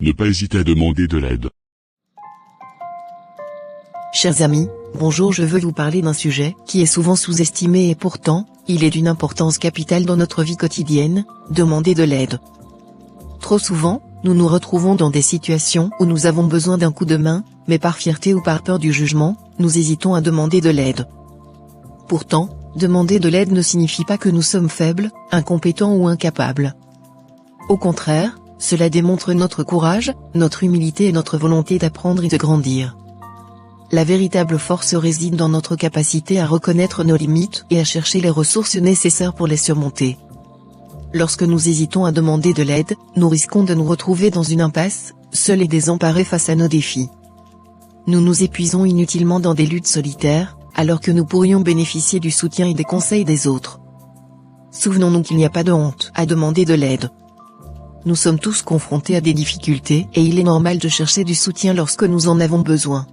Ne pas hésiter à demander de l'aide. Chers amis, bonjour, je veux vous parler d'un sujet qui est souvent sous-estimé et pourtant, il est d'une importance capitale dans notre vie quotidienne, demander de l'aide. Trop souvent, nous nous retrouvons dans des situations où nous avons besoin d'un coup de main, mais par fierté ou par peur du jugement, nous hésitons à demander de l'aide. Pourtant, demander de l'aide ne signifie pas que nous sommes faibles, incompétents ou incapables. Au contraire, cela démontre notre courage, notre humilité et notre volonté d'apprendre et de grandir. La véritable force réside dans notre capacité à reconnaître nos limites et à chercher les ressources nécessaires pour les surmonter. Lorsque nous hésitons à demander de l'aide, nous risquons de nous retrouver dans une impasse, seuls et désemparés face à nos défis. Nous nous épuisons inutilement dans des luttes solitaires, alors que nous pourrions bénéficier du soutien et des conseils des autres. Souvenons-nous qu'il n'y a pas de honte à demander de l'aide. Nous sommes tous confrontés à des difficultés et il est normal de chercher du soutien lorsque nous en avons besoin.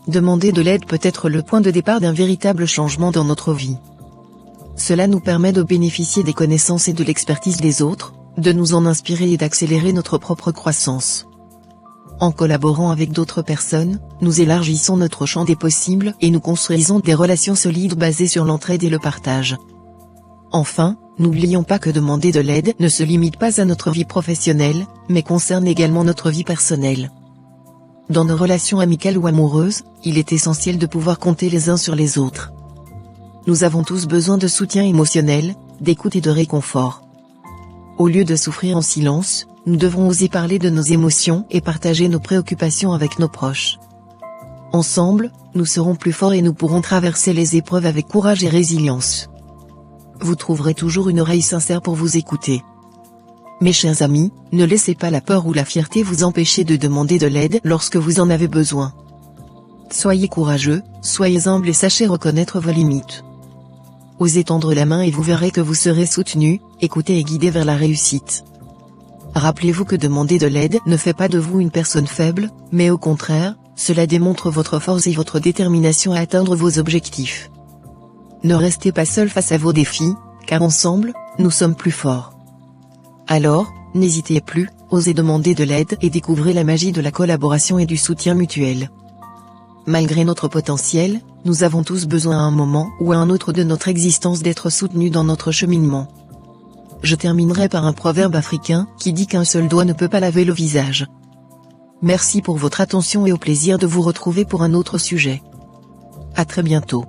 Demander de l'aide peut être le point de départ d'un véritable changement dans notre vie. Cela nous permet de bénéficier des connaissances et de l'expertise des autres, de nous en inspirer et d'accélérer notre propre croissance. En collaborant avec d'autres personnes, nous élargissons notre champ des possibles et nous construisons des relations solides basées sur l'entraide et le partage. Enfin, n'oublions pas que demander de l'aide ne se limite pas à notre vie professionnelle, mais concerne également notre vie personnelle. Dans nos relations amicales ou amoureuses, il est essentiel de pouvoir compter les uns sur les autres. Nous avons tous besoin de soutien émotionnel, d'écoute et de réconfort. Au lieu de souffrir en silence, nous devrons oser parler de nos émotions et partager nos préoccupations avec nos proches. Ensemble, nous serons plus forts et nous pourrons traverser les épreuves avec courage et résilience. Vous trouverez toujours une oreille sincère pour vous écouter. Mes chers amis, ne laissez pas la peur ou la fierté vous empêcher de demander de l'aide lorsque vous en avez besoin. Soyez courageux, soyez humbles et sachez reconnaître vos limites. Osez tendre la main et vous verrez que vous serez soutenu, écouté et guidé vers la réussite. Rappelez-vous que demander de l'aide ne fait pas de vous une personne faible, mais au contraire, cela démontre votre force et votre détermination à atteindre vos objectifs. Ne restez pas seul face à vos défis, car ensemble, nous sommes plus forts. Alors, n'hésitez plus, osez demander de l'aide et découvrez la magie de la collaboration et du soutien mutuel. Malgré notre potentiel, nous avons tous besoin à un moment ou à un autre de notre existence d'être soutenus dans notre cheminement. Je terminerai par un proverbe africain qui dit qu'un seul doigt ne peut pas laver le visage. Merci pour votre attention et au plaisir de vous retrouver pour un autre sujet. À très bientôt.